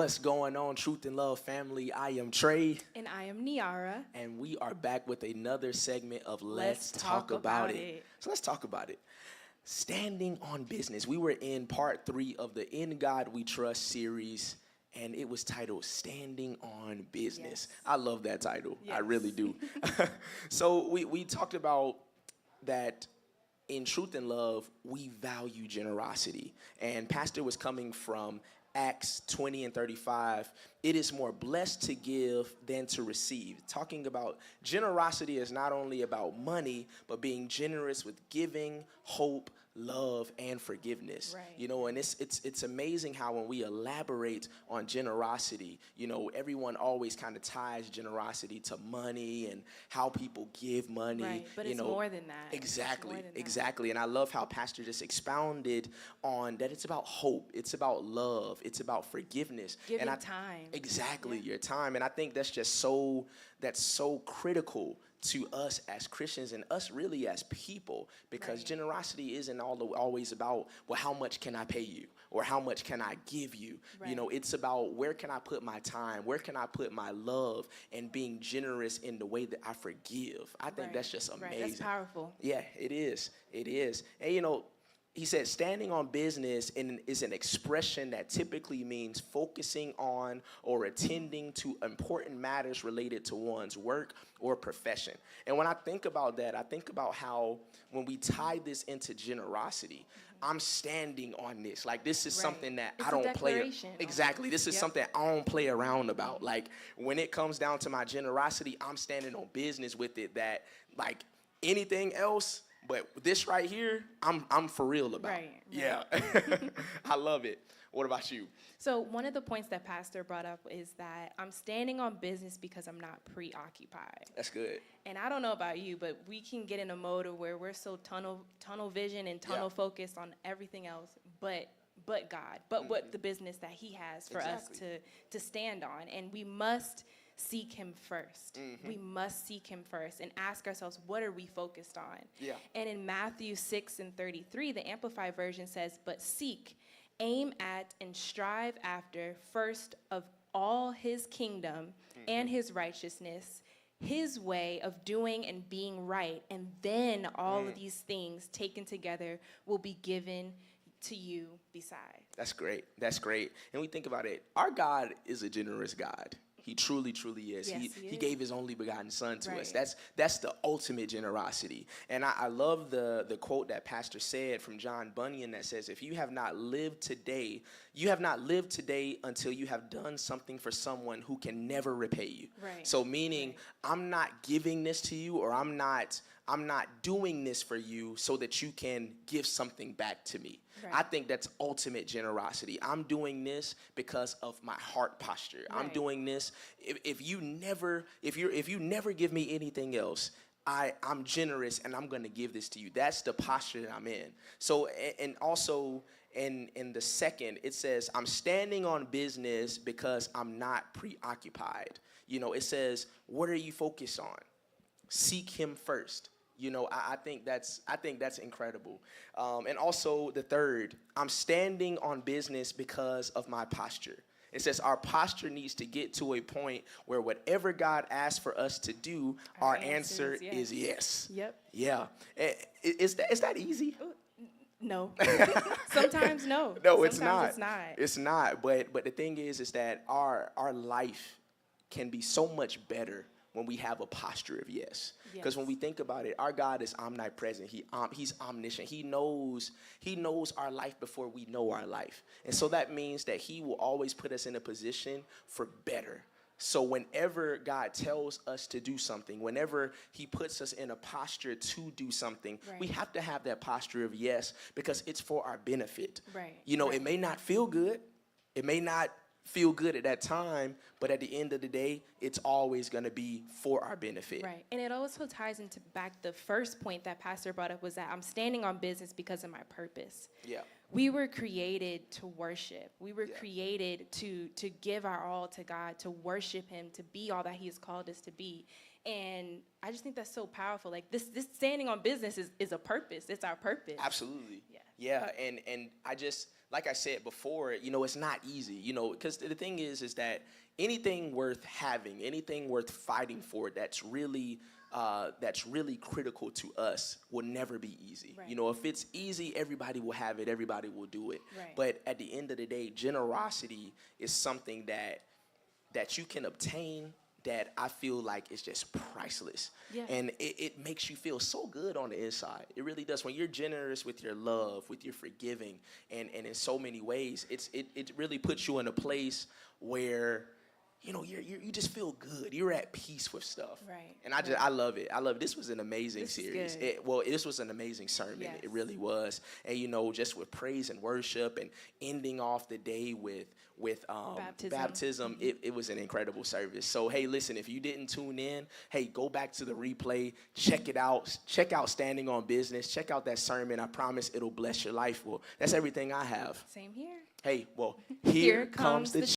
What's going on, Truth and Love family? I am Trey. And I am Niara. And we are back with another segment of Let's Talk About It. So let's talk about it. Standing on business. We were in part 3 of the In God We Trust series, and it was titled Standing on Business. Yes. I love that title. Yes. I really do. So we talked about that in Truth and Love, we value generosity. And Pastor was coming from Acts 20 and 35, it is more blessed to give than to receive. Talking about generosity is not only about money, but being generous with giving, hope, love, and forgiveness. Right. You know, and it's amazing how when we elaborate on generosity, you know, everyone always kind of ties generosity to money and how people give money. Right, but it's more than that. Exactly. And I love how Pastor just expounded on that it's about hope, it's about love, it's about forgiveness. Giving time. Exactly, your time. And I think that's just so critical to us as Christians and us really as people, because generosity isn't always about, well, how much can I pay you or how much can I give you? Right. You know, it's about where can I put my time, where can I put my love, and being generous in the way that I forgive. I think that's just amazing. That's powerful. Yeah, it is. It is. And, you know, he said standing on business is an expression that typically means focusing on or attending to important matters related to one's work or profession. And when I think about that, I think about how when we tie this into generosity, I'm standing on this. Like, this is something that I don't play. Exactly. This is something I don't play around about. Like, when it comes down to my generosity, I'm standing on business with it that, like, anything else, but this right here, I'm for real about. Right. Yeah. I love it. What about you? So one of the points that Pastor brought up is that I'm standing on business because I'm not preoccupied. That's good. And I don't know about you, but we can get in a mode of where we're so tunnel vision and tunnel focused on everything else, but God, what the business that He has for us to stand on. And we must seek Him first. We must seek Him first and ask ourselves, what are we focused on? Yeah. And in Matthew 6 and 33, the Amplified Version says, but seek, aim at, and strive after first of all His kingdom and His righteousness, His way of doing and being right, and then all of these things taken together will be given to you beside. That's great. And we think about it, our God is a generous God. He truly, truly is. Yes, he gave His only begotten Son to us. That's the ultimate generosity. And I love the quote that Pastor said from John Bunyan that says, if you have not lived today, you have not lived today until you have done something for someone who can never repay you. Right. So meaning, I'm not giving this to you, or I'm not doing this for you so that you can give something back to me. Right. I think that's ultimate generosity. I'm doing this because of my heart posture. Right. I'm doing this. If you never give me anything else, I'm generous and I'm going to give this to you. That's the posture that I'm in. So, and also in the second, it says, I'm standing on business because I'm not preoccupied. You know, it says, what are you focused on? Seek Him first. You know, I think that's incredible. And also the third, I'm standing on business because of my posture. It says our posture needs to get to a point where whatever God asks for us to do, our answer is yes. Yep. Yeah. Is that easy? No. Sometimes no. No, Sometimes it's not. But the thing is that our life can be so much better when we have a posture of yes. Because when we think about it, our God is omnipresent. He's omniscient. He knows our life before we know our life. And so that means that He will always put us in a position for better. So whenever God tells us to do something, whenever He puts us in a posture to do something, we have to have that posture of yes, because it's for our benefit. Right. You know, it may not feel good. It may not feel good at that time, but at the end of the day, it's always going to be for our benefit. Right. And it also ties into back the first point that Pastor brought up was that I'm standing on business because of my purpose. Yeah. We were created to worship. We were created to give our all to God, to worship Him, to be all that He has called us to be. And I just think that's so powerful. Like this standing on business is a purpose. It's our purpose. Absolutely. Yeah. And like I said before, it's not easy, because the thing is that anything worth having, anything worth fighting for that's really critical to us will never be easy. Right. If it's easy, everybody will have it, everybody will do it. Right. But at the end of the day, generosity is something that you can obtain that I feel like is just priceless. Yeah. And it makes you feel so good on the inside. It really does. When you're generous with your love, with your forgiving, and in so many ways, it really puts you in a place where you just feel good. You're at peace with stuff. Right. And I love it. I love it. This was an amazing This is series. good. This was an amazing sermon. Yes. It really was. And just with praise and worship and ending off the day with baptism, it was an incredible service. So hey, listen, if you didn't tune in, hey, go back to the replay, check it out. Check out Standing on Business. Check out that sermon. I promise it'll bless your life. Well, that's everything I have. Same here. Hey, well, here comes the